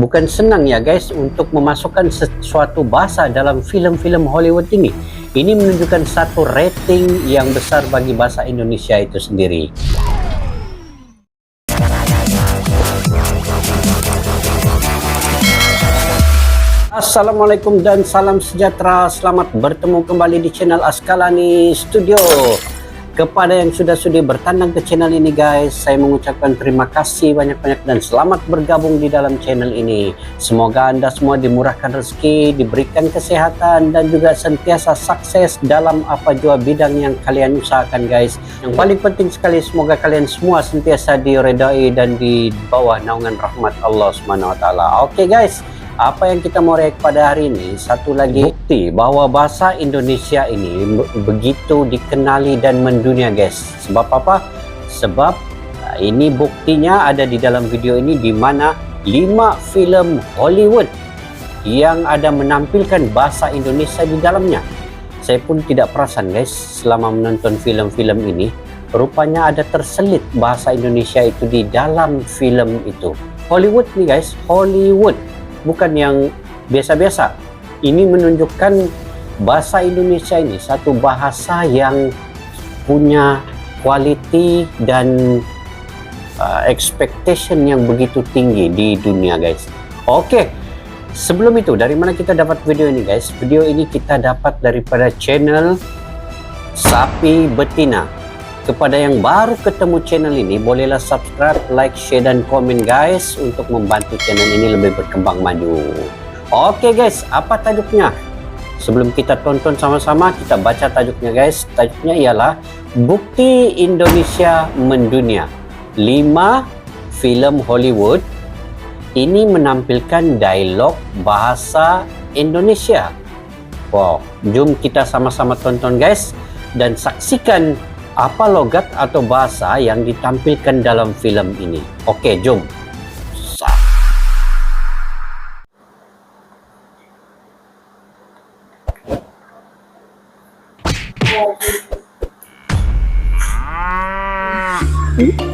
Bukan senang ya guys untuk memasukkan sesuatu bahasa dalam film-film Hollywood ini. Ini menunjukkan satu rating yang besar bagi bahasa Indonesia itu sendiri. Assalamualaikum dan salam sejahtera. Selamat bertemu kembali di channel Askalani Studio. Kepada yang sudah sudi bertandang ke channel ini guys, saya mengucapkan terima kasih banyak-banyak dan selamat bergabung di dalam channel ini. Semoga Anda semua dimurahkan rezeki, diberikan kesehatan dan juga sentiasa sukses dalam apa jua bidang yang kalian usahakan guys. Yang paling penting sekali, semoga kalian semua sentiasa diredai dan di bawah naungan rahmat Allah Subhanahu wa taala. Oke guys, apa yang kita mau react pada hari ini, satu lagi bukti bahwa bahasa Indonesia ini begitu dikenali dan mendunia guys. Sebab apa? Sebab ini buktinya ada di dalam video ini, di mana 5 film Hollywood yang ada menampilkan bahasa Indonesia di dalamnya. Saya pun tidak perasan guys selama menonton film-film ini, rupanya ada terselit bahasa Indonesia itu di dalam film itu. Hollywood nih guys, Hollywood. Bukan yang biasa-biasa. Ini menunjukkan bahasa Indonesia ini satu bahasa yang punya quality dan expectation yang begitu tinggi di dunia guys. Oke, sebelum itu dari mana kita dapat video ini guys? Video ini kita dapat daripada channel Sapi Betina. Kepada yang baru ketemu channel ini, bolehlah subscribe, like, share, dan komen guys untuk membantu channel ini lebih berkembang maju. Oke guys, apa tajuknya? Sebelum kita tonton sama-sama, kita baca tajuknya guys. Tajuknya ialah Bukti Indonesia Mendunia. 5 film Hollywood ini menampilkan dialog bahasa Indonesia. Wow, jom kita sama-sama tonton guys dan saksikan apa logat atau bahasa yang ditampilkan dalam film ini. Oke, jom.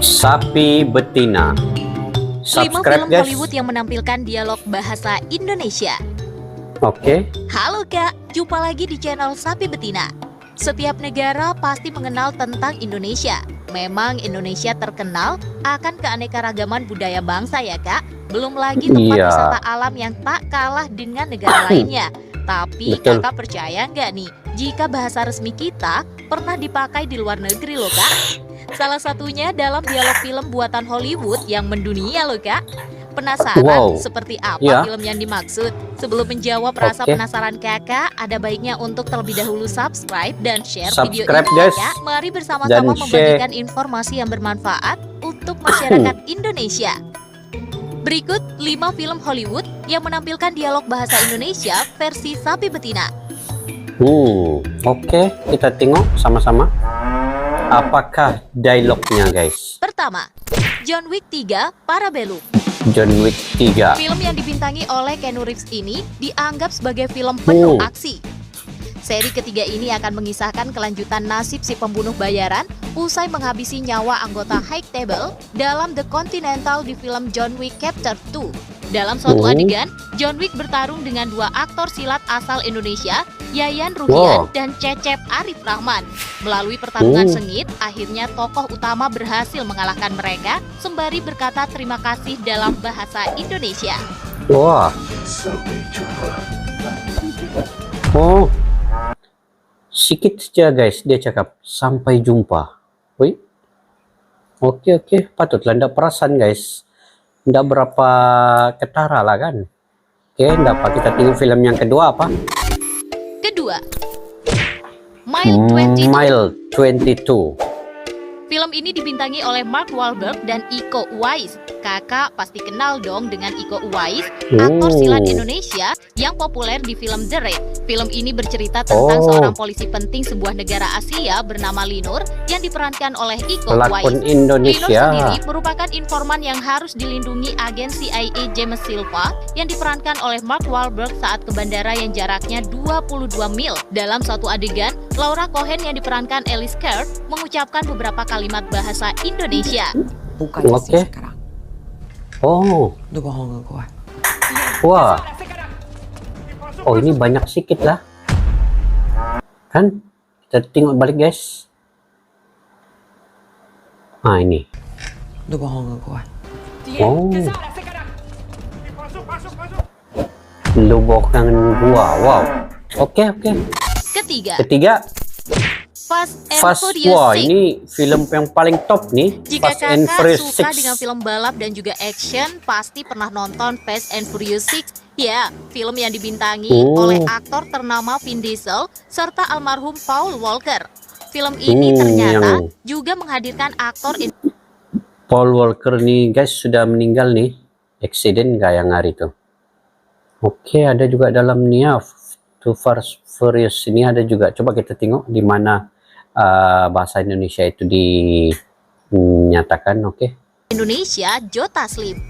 Sapi Betina. 5 Subscribe film guys. Hollywood yang menampilkan dialog bahasa Indonesia. Oke. Halo Kak, jumpa lagi di channel Sapi Betina. Setiap negara pasti mengenal tentang Indonesia. Memang Indonesia terkenal akan keanekaragaman budaya bangsa ya Kak. Belum lagi tempat wisata alam yang tak kalah dengan negara lainnya. Tapi Betul. Kakak percaya nggak nih, jika bahasa resmi kita pernah dipakai di luar negeri loh Kak? Salah satunya dalam dialog film buatan Hollywood yang mendunia loh Kak. Penasaran seperti apa film yang dimaksud? Sebelum menjawab rasa penasaran kakak, ada baiknya untuk terlebih dahulu subscribe dan share video ini guys. ya. Mari bersama-sama membagikan informasi yang bermanfaat untuk masyarakat Indonesia. Berikut 5 film Hollywood yang menampilkan dialog bahasa Indonesia versi Sapi Betina. Oke, kita tengok sama-sama. Apakah dialognya guys? Pertama, John Wick 3 Parabellum. John Wick 3. Film yang dibintangi oleh Keanu Reeves ini dianggap sebagai film penuh aksi. Seri ketiga ini akan mengisahkan kelanjutan nasib si pembunuh bayaran usai menghabisi nyawa anggota High Table dalam The Continental di film John Wick Chapter 2. Dalam suatu adegan, John Wick bertarung dengan 2 aktor silat asal Indonesia, Yayan Ruhian dan Cecep Arif Rahman. Melalui pertarungan sengit, akhirnya tokoh utama berhasil mengalahkan mereka sembari berkata terima kasih dalam bahasa Indonesia. Wah. Sampai jumpa. Oh. Sikit saja guys dia cakap sampai jumpa. Woi. Oke, patutlah ndak perasan guys. Ndak berapa ketara lah kan. Oke, ndak apa, kita tengok film yang kedua apa? Kedua, Mile 22. Mile 22. Film ini dibintangi oleh Mark Wahlberg dan Iko Uwais. Kakak pasti kenal dong dengan Iko Uwais, aktor silat Indonesia yang populer di film The Raid. Film ini bercerita tentang seorang polisi penting sebuah negara Asia bernama Linur yang diperankan oleh Iko Uwais. Linur sendiri merupakan informan yang harus dilindungi agen CIA James Silva yang diperankan oleh Mark Wahlberg saat ke bandara yang jaraknya 22 mil. Dalam suatu adegan, Laura Cohen yang diperankan Elise Kerr mengucapkan beberapa kalimat bahasa Indonesia. Bukannya sih sekarang. Oh. Lu bohong ke gue. Wah. Oh, ini banyak sikit lah. Kan? Kita tengok balik guys. Ah, ini. Lu bohong ke gua. Oh. Lubokan gua. Wow. Oke. Ketiga. Fast and Furious Wah, 6. ini film yang paling top nih. Jika Fast and kakak Furious suka 6. dengan film balap dan juga action, pasti pernah nonton Fast and Furious 6. Ya, film yang dibintangi oleh aktor ternama Vin Diesel serta almarhum Paul Walker. Film ini ternyata juga menghadirkan aktor Paul Walker nih guys sudah meninggal nih. Eksiden gak yang hari itu? Oke, ada juga dalam nih ya. Too Fast Furious ini ada juga. Coba kita tengok di mana bahasa Indonesia itu dinyatakan. Oke. Indonesia, Joe Taslim.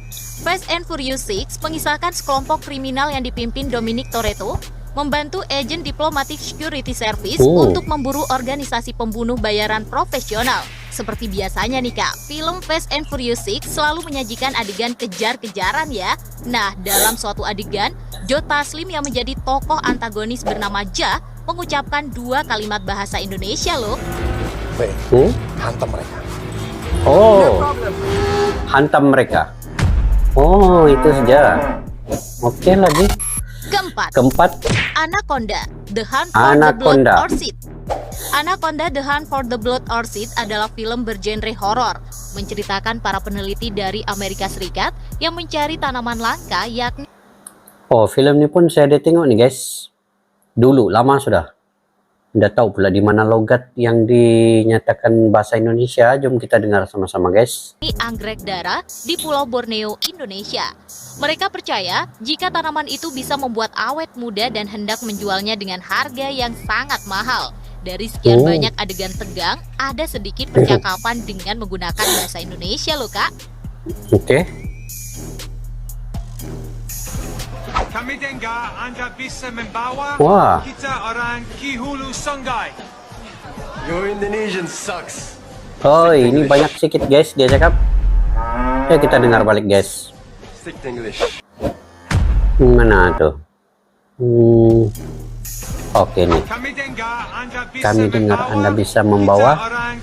Fast and Furious 6 mengisahkan sekelompok kriminal yang dipimpin Dominic Toretto membantu agen Diplomatic Security Service untuk memburu organisasi pembunuh bayaran profesional. Seperti biasanya nih kak, film Fast and Furious 6 selalu menyajikan adegan kejar-kejaran ya. Nah, dalam suatu adegan, Joe Taslim yang menjadi tokoh antagonis bernama Ja mengucapkan 2 kalimat bahasa Indonesia loh. Hantam mereka. Oh, hantam mereka. Oh, itu saja. Oke lagi. Keempat, Anaconda, The Hunt for the Blood Anaconda. Orchid. Anaconda, The Hunt for the Blood Orchid adalah film bergenre horor, menceritakan para peneliti dari Amerika Serikat yang mencari tanaman langka yakni. Oh, film ini pun saya ada tengok nih guys. Dulu, lama sudah. Tidak tahu pula di mana logat yang dinyatakan bahasa Indonesia. Jom kita dengar sama-sama guys. Anggrek dara di Pulau Borneo, Indonesia. Mereka percaya jika tanaman itu bisa membuat awet muda dan hendak menjualnya dengan harga yang sangat mahal. Dari sekian banyak adegan tegang, ada sedikit percakapan dengan menggunakan bahasa Indonesia loh kak. Oke. Kami dengar Anda bisa membawa Wah. kita orang Ki Hulu Sungai. Your Indonesian sucks. Oh, ini banyak sedikit guys dia cakap. Ya kita dengar balik guys. Stick to English. Mana tuh? Oke nih. Kami dengar Anda bisa membawa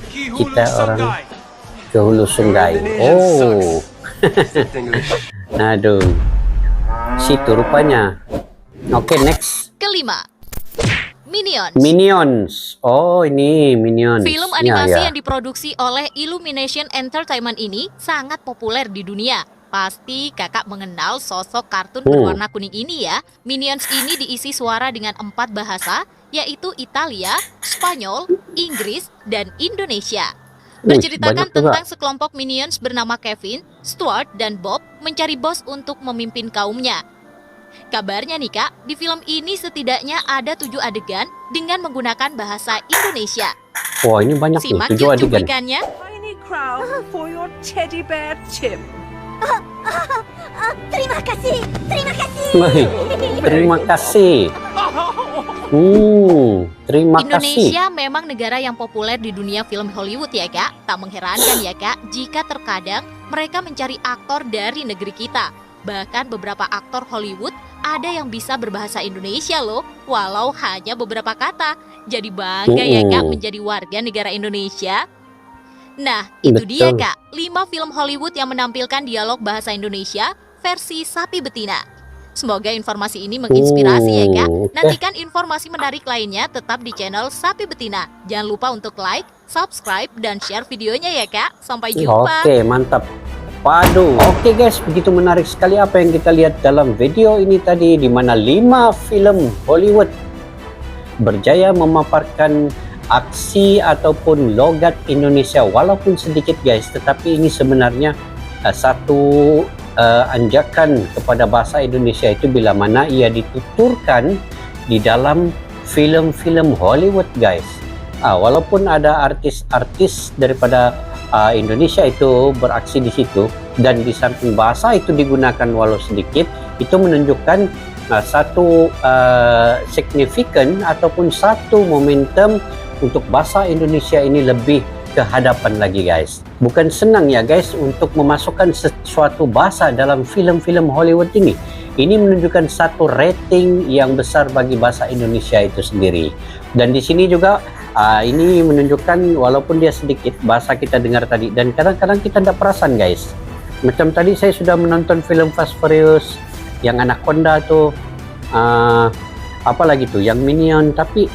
kita orang ke Hulu Sungai. Oh. Stick to English. Aduh. Situ rupanya. Oke, next. Kelima, Minions. Minions. Oh, ini Minions. Film animasi yang diproduksi oleh Illumination Entertainment ini sangat populer di dunia. Pasti kakak mengenal sosok kartun berwarna kuning ini ya. Minions ini diisi suara dengan 4 bahasa, yaitu Italia, Spanyol, Inggris, dan Indonesia. Menceritakan tentang sekelompok Minions bernama Kevin, Stuart, dan Bob mencari bos untuk memimpin kaumnya. Kabarnya nih kak, di film ini setidaknya ada 7 adegan dengan menggunakan bahasa Indonesia. Wah, ini banyak nih, Simak 7 adegan. cuplikannya. Tiny crown for your teddy bear Chip. Terima kasih, terima kasih. Baik, terima kasih. Terima kasih. Indonesia memang negara yang populer di dunia film Hollywood ya kak. Tak mengherankan ya kak, jika terkadang mereka mencari aktor dari negeri kita. Bahkan beberapa aktor Hollywood ada yang bisa berbahasa Indonesia loh, walau hanya beberapa kata. Jadi bangga ya kak menjadi warga negara Indonesia. Nah, itu dia kak, 5 film Hollywood yang menampilkan dialog bahasa Indonesia versi sapi betina. Semoga informasi ini menginspirasi ya kak. Nantikan informasi menarik lainnya tetap di channel Sapi Betina. Jangan lupa untuk like, subscribe, dan share videonya ya kak. Sampai jumpa. Oke, mantap. Waduh. Oke guys, begitu menarik sekali apa yang kita lihat dalam video ini tadi, di mana 5 film Hollywood berjaya memaparkan aksi ataupun logat Indonesia, walaupun sedikit guys, tetapi ini sebenarnya satu anjakan kepada bahasa Indonesia itu bila mana ia dituturkan di dalam film-film Hollywood guys. Walaupun ada artis-artis daripada Indonesia itu beraksi di situ, dan di samping bahasa itu digunakan walau sedikit, itu menunjukkan satu signifikan ataupun satu momentum untuk bahasa Indonesia ini lebih ke hadapan lagi guys. Bukan senang ya guys untuk memasukkan sesuatu bahasa dalam film-film Hollywood ini. ini menunjukkan satu rating yang besar bagi bahasa Indonesia itu sendiri. Dan di sini juga ini menunjukkan walaupun dia sedikit bahasa kita dengar tadi, dan kadang-kadang kita tidak perasan guys. Macam tadi saya sudah menonton film Fast Furious yang Anaconda tuh, apalagi tuh yang Minion, tapi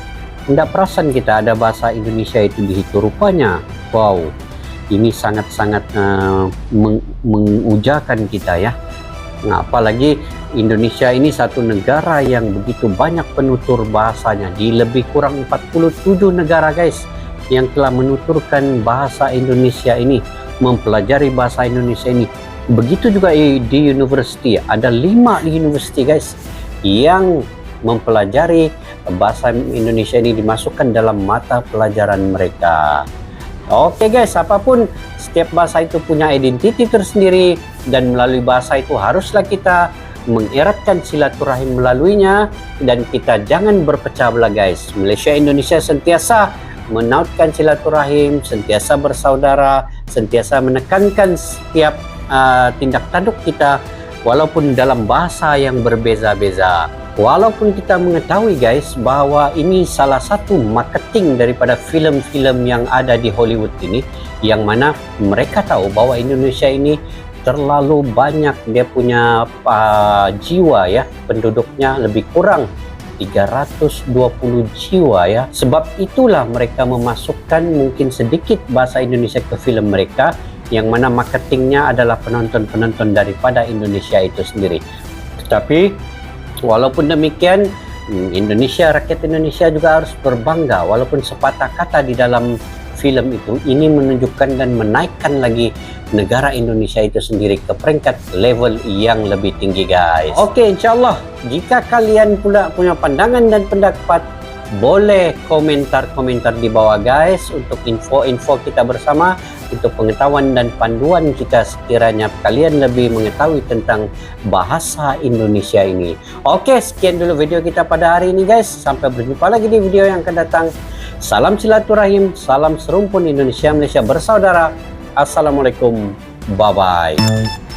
tidak perasan kita ada bahasa Indonesia itu di situ rupanya. Wow, ini sangat-sangat mengujakan kita ya. Nah, apalagi Indonesia ini satu negara yang begitu banyak penutur bahasanya, di lebih kurang 47 negara guys yang telah menuturkan bahasa Indonesia ini, mempelajari bahasa Indonesia ini. Begitu juga di university, ada 5 university guys yang mempelajari bahasa Indonesia ini, dimasukkan dalam mata pelajaran mereka. Oke guys, apapun, setiap bahasa itu punya identiti tersendiri, dan melalui bahasa itu haruslah kita mengeratkan silaturahim melaluinya, dan kita jangan berpecah belah guys. Malaysia Indonesia sentiasa menautkan silaturahim, sentiasa bersaudara, sentiasa menekankan setiap tindak tanduk kita walaupun dalam bahasa yang berbeza-beza. Walaupun kita mengetahui guys bahwa ini salah satu marketing daripada film-film yang ada di Hollywood ini, yang mana mereka tahu bahwa Indonesia ini terlalu banyak dia punya jiwa ya, penduduknya lebih kurang 320 jiwa ya. Sebab itulah mereka memasukkan mungkin sedikit bahasa Indonesia ke film mereka, yang mana marketingnya adalah penonton-penonton daripada Indonesia itu sendiri. Tetapi walaupun demikian, Indonesia, rakyat Indonesia juga harus berbangga walaupun sepatah kata di dalam film itu, ini menunjukkan dan menaikkan lagi negara Indonesia itu sendiri ke peringkat level yang lebih tinggi guys. Oke, insyaallah jika kalian pula punya pandangan dan pendapat, boleh komentar-komentar di bawah guys untuk info-info kita bersama, untuk pengetahuan dan panduan kita sekiranya kalian lebih mengetahui tentang bahasa Indonesia ini. Oke, sekian dulu video kita pada hari ini guys. Sampai berjumpa lagi di video yang akan datang. Salam silaturahim, salam serumpun Indonesia Malaysia bersaudara. Assalamualaikum, bye-bye.